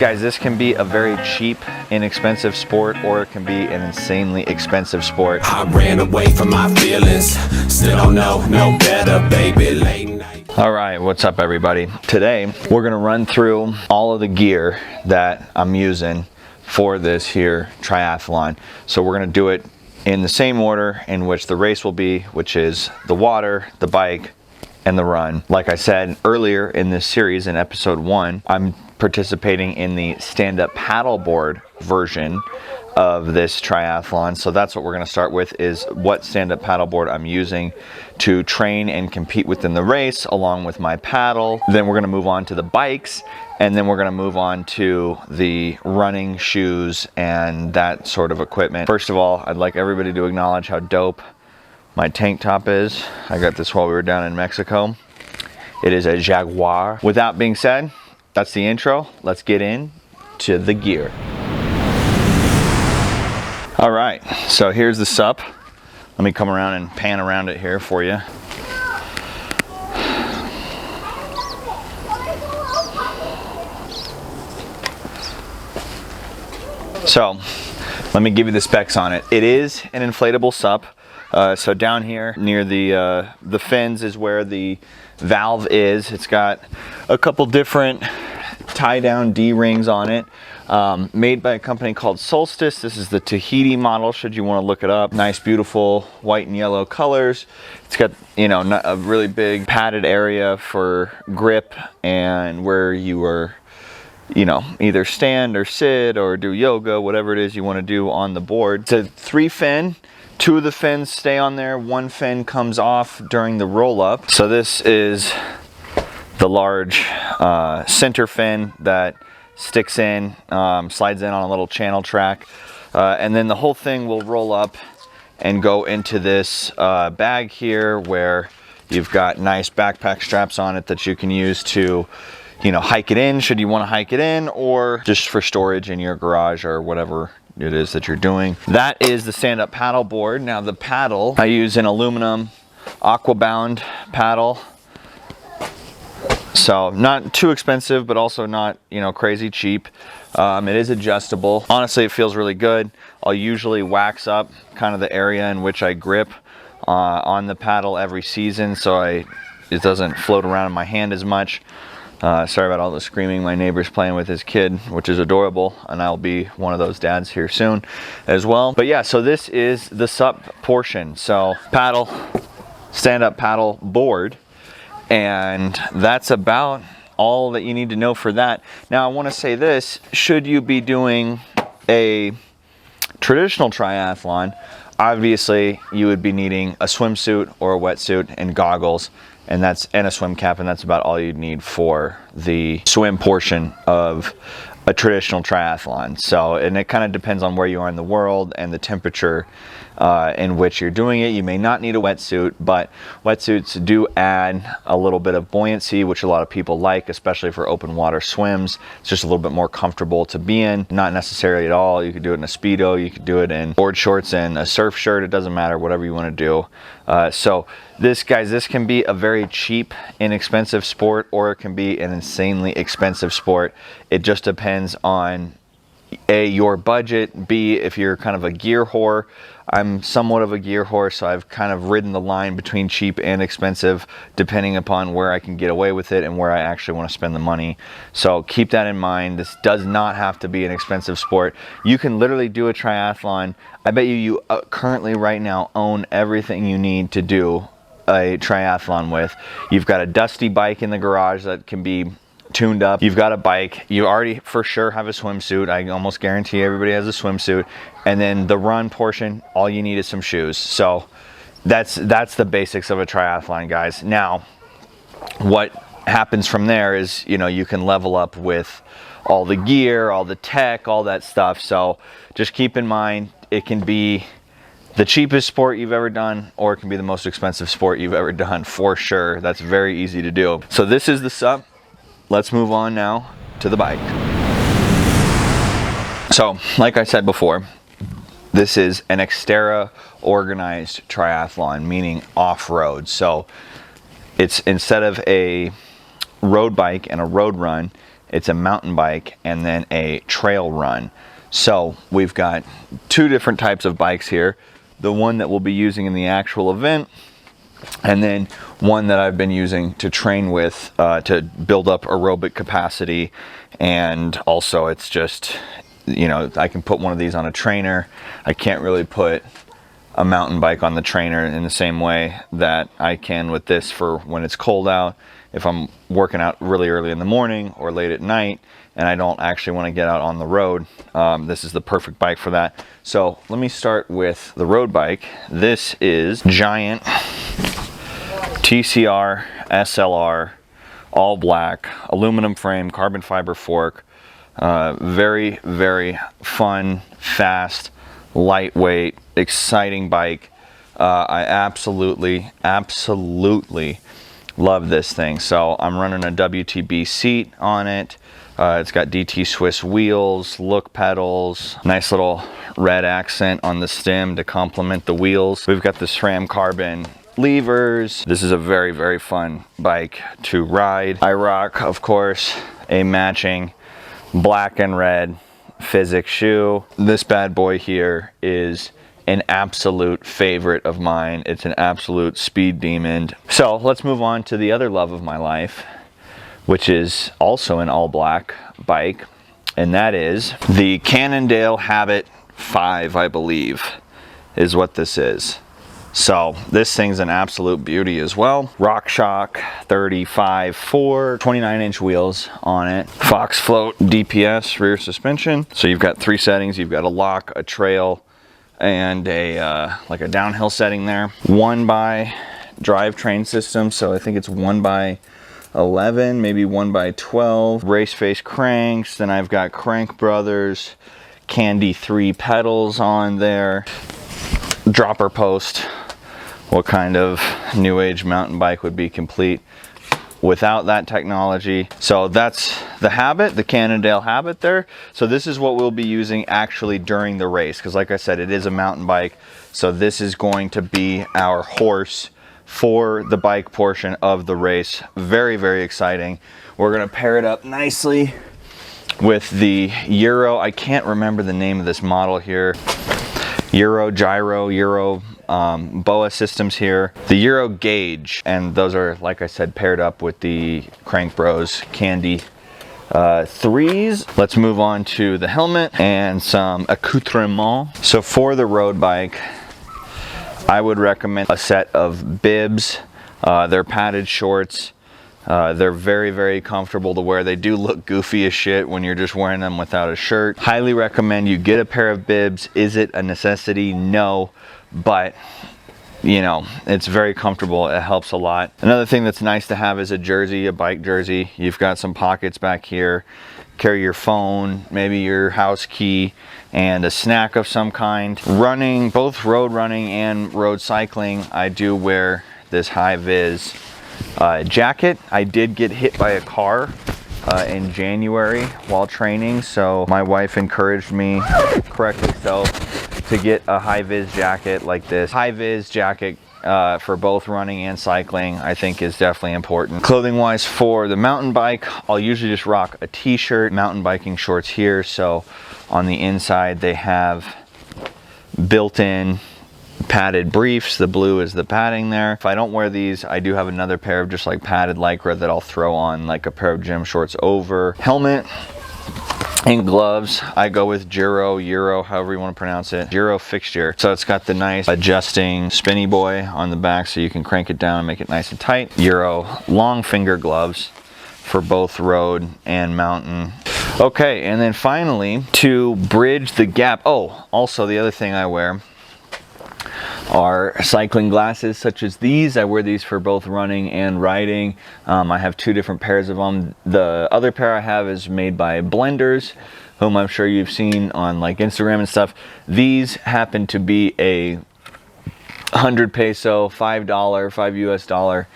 Guys, this can be a very cheap, inexpensive sport, or it can be an insanely expensive sport. I ran away from my feelings, still don't know no better, baby. Late night. All right, what's up everybody? Today, we're gonna run through all of the gear that I'm using for this here triathlon. So we're gonna do it in the same order in which the race will be, which is the water, the bike, and the run. Like I said earlier in this series in episode 1, I'm participating in the stand-up paddleboard version of this triathlon. So that's what we're going to start with, is what stand-up paddleboard I'm using to train and compete within the race along with my paddle. Then we're going to move on to the bikes, and then we're going to move on to the running shoes and that sort of equipment. First of all, I'd like everybody to acknowledge how dope my tank top is. I got this while we were down in Mexico. It is a Jaguar. With that being said, that's the intro. Let's get in to the gear. All right, so here's the sup. Let me come around and pan around it here for you. So let me give you the specs on it. It is an inflatable sup. So down here near the fins is where the valve is. It's got a couple different tie-down D-rings on it, made by a company called Solstice. This is the Tahiti model, should you want to look it up. Nice, beautiful white and yellow colors. It's got, you know, a really big padded area for grip and where you are, you know, either stand or sit or do yoga, whatever it is you want to do on the board. It's a 3-fin. 2 of the fins stay on there, 1 fin comes off during the roll-up. So this is the large center fin that sticks in, slides in on a little channel track, and then the whole thing will roll up and go into this bag here where you've got nice backpack straps on it that you can use to, you know, hike it in should you want to hike it in, or just for storage in your garage or whatever it is that you're doing. That is the stand-up paddle board. Now the paddle, I use an aluminum aquabound paddle. So not too expensive, but also not, you know, crazy cheap. It is adjustable. Honestly, it feels really good. I'll usually wax up kind of the area in which I grip on the paddle every season, so it doesn't float around in my hand as much. Sorry about all the screaming. My neighbor's playing with his kid, which is adorable, and I'll be one of those dads here soon as well. But yeah, so this is the sup portion. So paddle, stand-up paddle board, and that's about all that you need to know for that. Now I want to say this, should you be doing a traditional triathlon, obviously you would be needing a swimsuit or a wetsuit and goggles, and a swim cap, and that's about all you'd need for the swim portion of a traditional triathlon. So, and it kind of depends on where you are in the world and the temperature in which you're doing it. You may not need a wetsuit, but wetsuits do add a little bit of buoyancy, which a lot of people like, especially for open water swims. It's just a little bit more comfortable to be in. Not necessarily at all. You could do it in a Speedo, you could do it in board shorts and a surf shirt. It doesn't matter, whatever you want to do. So this, guys, this can be a very cheap, inexpensive sport, or it can be an insanely expensive sport. It just depends on A, your budget, B, if you're kind of a gear whore. I'm somewhat of a gear whore, so I've kind of ridden the line between cheap and expensive depending upon where I can get away with it and where I actually want to spend the money. So keep that in mind. This does not have to be an expensive sport. You can literally do a triathlon. I bet you currently right now own everything you need to do a triathlon with. You've got a dusty bike in the garage that can be tuned up. You've got a bike. You already for sure have a swimsuit. I almost guarantee everybody has a swimsuit. And then the run portion, all you need is some shoes. So that's the basics of a triathlon, guys. Now, what happens from there is, you know, you can level up with all the gear, all the tech, all that stuff. So just keep in mind, it can be the cheapest sport you've ever done, or it can be the most expensive sport you've ever done, for sure. That's very easy to do. So this is the sup. Let's move on now to the bike. So, like I said before, this is an XTERRA organized triathlon, meaning off-road. So it's, instead of a road bike and a road run, it's a mountain bike and then a trail run. So we've got two different types of bikes here. The one that we'll be using in the actual event, and then one that I've been using to train with to build up aerobic capacity. And also it's just, you know, I can put one of these on a trainer. I can't really put a mountain bike on the trainer in the same way that I can with this for when it's cold out. If I'm working out really early in the morning or late at night and I don't actually want to get out on the road, this is the perfect bike for that. So let me start with the road bike. This is Giant TCR SLR, all black, aluminum frame, carbon fiber fork. Very, very fun, fast, lightweight, exciting bike. I absolutely love this thing. So I'm running a WTB seat on it. It's got DT Swiss wheels, look pedals, nice little red accent on the stem to complement the wheels. We've got the SRAM carbon levers. This is a very, very fun bike to ride. I rock, of course, a matching black and red physics shoe. This bad boy here is an absolute favorite of mine. It's an absolute speed demon. So let's move on to the other love of my life, which is also an all black bike, and that is the Cannondale Habit 5, I believe is what this is. So this thing's an absolute beauty as well. RockShox 35.4, 29-inch wheels on it. Fox Float DPS rear suspension. So you've got three settings. You've got a lock, a trail, and a like a downhill setting there. 1x drivetrain system. So I think it's 1x11, maybe 1x12. Race face cranks. Then I've got Crank Brothers Candy 3 pedals on there. Dropper post. What kind of new age mountain bike would be complete without that technology? So that's the Habit, the Cannondale Habit there. So this is what we'll be using actually during the race, because like I said, it is a mountain bike. So this is going to be our horse for the bike portion of the race. Very, very exciting. We're gonna pair it up nicely with the Euro. I can't remember the name of this model here. Euro BOA systems here. The Euro gauge, and those are, like I said, paired up with the Crank Bros Candy 3s. Let's move on to the helmet and some accoutrement. So for the road bike, I would recommend a set of bibs. They're padded shorts. They're very, very comfortable to wear. They do look goofy as shit when you're just wearing them without a shirt. Highly recommend you get a pair of bibs. Is it a necessity? No, but you know, it's very comfortable. It helps a lot. Another thing that's nice to have is a jersey, a bike jersey. You've got some pockets back here. Carry your phone, maybe your house key, and a snack of some kind. Running, both road running and road cycling, I do wear this high vis jacket. I did get hit by a car in January while training, so my wife encouraged me, correctly so, to get a high vis jacket like this. High vis jacket for both running and cycling, I think, is definitely important. Clothing wise, for the mountain bike, I'll usually just rock a t-shirt, mountain biking shorts here. So on the inside they have built-in padded briefs. The blue is the padding there. If I don't wear these, I do have another pair of just like padded Lycra that I'll throw on like a pair of gym shorts over. Helmet and gloves, I go with Euro, however you want to pronounce it, Euro fixture. So it's got the nice adjusting spinny boy on the back so you can crank it down and make it nice and tight. Euro long finger gloves for both road and mountain. Okay, and then finally, to bridge the gap, oh, also the other thing I wear are cycling glasses such as these. I wear these for both running and riding. I have two different pairs of them. The other pair I have is made by Blenders, whom I'm sure you've seen on like Instagram and stuff. These happen to be a 100 peso, $5 US dollar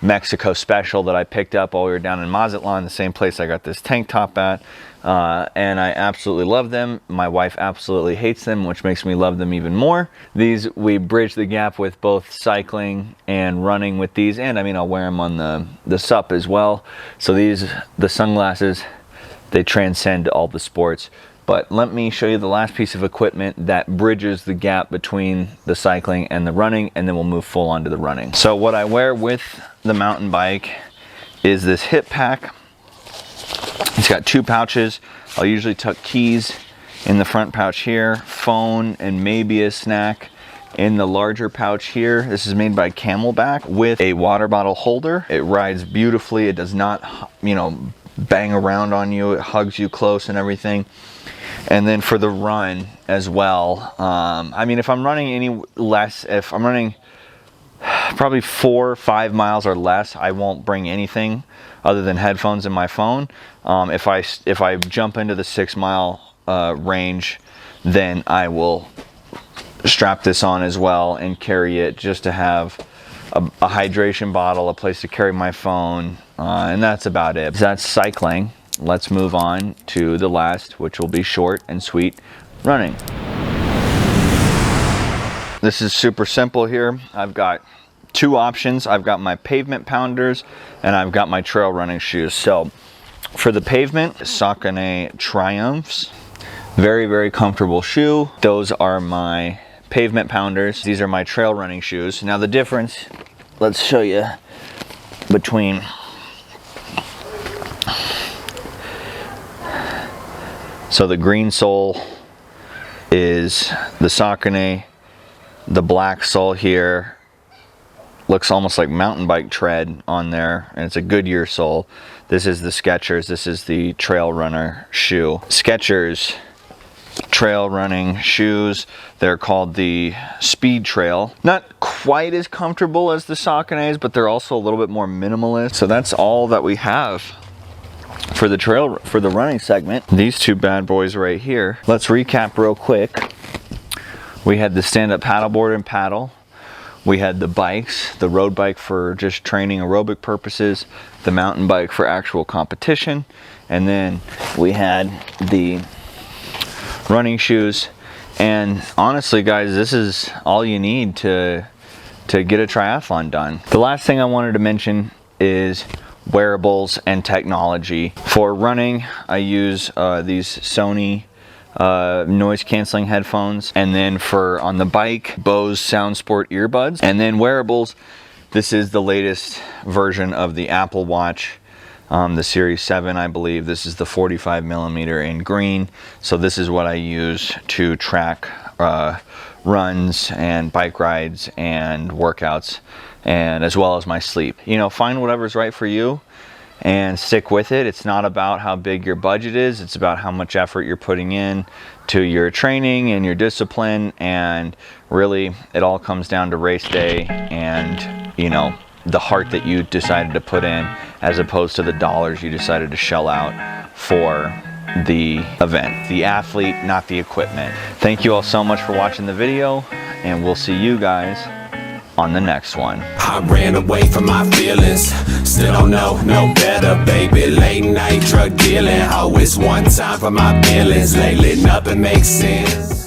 Mexico special that I picked up while we were down in Mazatlan, the same place I got this tank top at. And I absolutely love them. My wife absolutely hates them, which makes me love them even more. These, we bridge the gap with both cycling and running with these, and I mean, I'll wear them on the SUP as well. So these, the sunglasses, they transcend all the sports. But let me show you the last piece of equipment that bridges the gap between the cycling and the running, and then we'll move full on to the running. So what I wear with the mountain bike is this hip pack. It's got 2 pouches. I'll usually tuck keys in the front pouch here, phone, and maybe a snack in the larger pouch here. This is made by Camelback with a water bottle holder. It rides beautifully. It does not, you know, bang around on you. It hugs you close and everything. And then for the run as well, I mean, if I'm running any less, if I'm running probably 4 or 5 miles or less, I won't bring anything other than headphones and my phone. If I jump into the 6 mile range, then I will strap this on as well and carry it just to have a hydration bottle, a place to carry my phone, and that's about it. That's cycling. Let's move on to the last, which will be short and sweet, running. This is super simple here. I've got 2 options. I've got my pavement pounders and I've got my trail running shoes. So for the pavement, Saucony Triumphs. Very, very comfortable shoe. Those are my pavement pounders. These are my trail running shoes. Now the difference, let's show you between so the green sole is the Saucony, the black sole here looks almost like mountain bike tread on there, and it's a Goodyear sole. This is the Skechers, this is the trail runner shoe. Skechers trail running shoes, they're called the Speed Trail. Not quite as comfortable as the Sauconys, but they're also a little bit more minimalist. So that's all that we have for the running segment. These 2 bad boys right here. Let's recap real quick. We had the stand-up paddleboard and paddle. We had the bikes, the road bike for just training aerobic purposes, the mountain bike for actual competition, and then we had the running shoes. And honestly guys, this is all you need to get a triathlon done. The last thing I wanted to mention is wearables and technology. For running, I use these Sony noise canceling headphones, and then for on the bike, Bose SoundSport earbuds. And then wearables, this is the latest version of the Apple Watch, the Series 7, I believe. This is the 45mm in green. So this is what I use to track runs and bike rides and workouts, and as well as my sleep. You know, find whatever's right for you and stick with it. It's not about how big your budget is, it's about how much effort you're putting in to your training and your discipline, and really it all comes down to race day and, you know, the heart that you decided to put in as opposed to the dollars you decided to shell out for the event. The athlete, not the equipment. Thank you all so much for watching the video, and we'll see you guys on the next one. I ran away from my feelings, still don't know no better, baby. Late night drug dealing, always one time for my feelings. Lately nothing makes sense.